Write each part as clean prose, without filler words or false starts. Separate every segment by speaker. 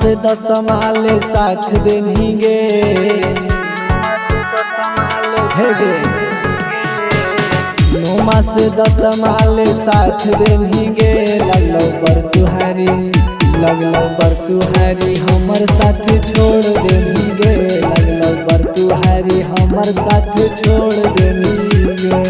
Speaker 1: से 10 माले साथ देंगे नोमा से 10 माले साथ देंगे लगलो बर तुहारी हमर साथ छोड़ देंगे लगलो बर तुहारी हमर साथ छोड़ देंगे।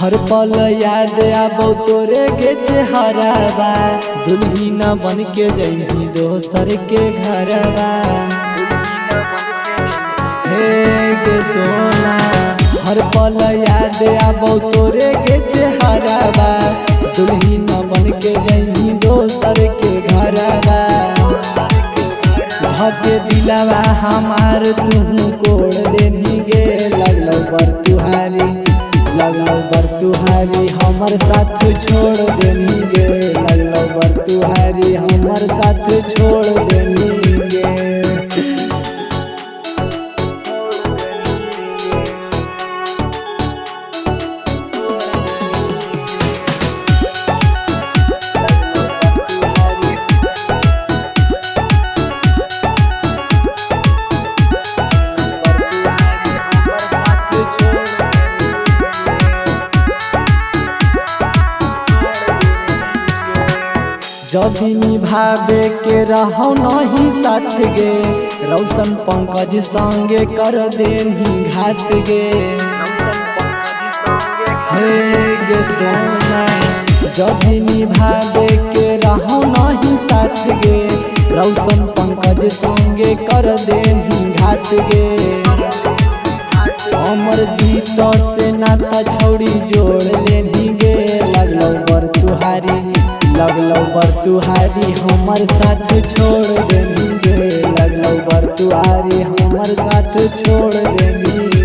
Speaker 1: हर पल याद आबो तोरे के चेहराबा दुल्हन बन के जइही दोसर के घरबा हे गे सोना हर पल याद आबो तोरे के चेहराबा दुल्हन बन के जइही दोसर के घरबा धके दिलवा हमार तू कोड़ देंगे लगलो बर तुहारी हमर साथ छोड़ देंगे लगलो बर तुहारी हमर साथ छोड़ देंगे। जब निभावे के रहो नहीं साथ गे रौशन पंकज संगे कर देनी घात गे हे गे सोना जब निभावे के रहो नहीं साथ गे रौशन पंकज संगे कर देनी घात गे अमर जीत से नाता छौड़ी जोड़ लेनी गे लगलो बर तुहारी हमर साथ छोड़ देंगे लगलो बर तुहारी हमर साथ छोड़ देंगे।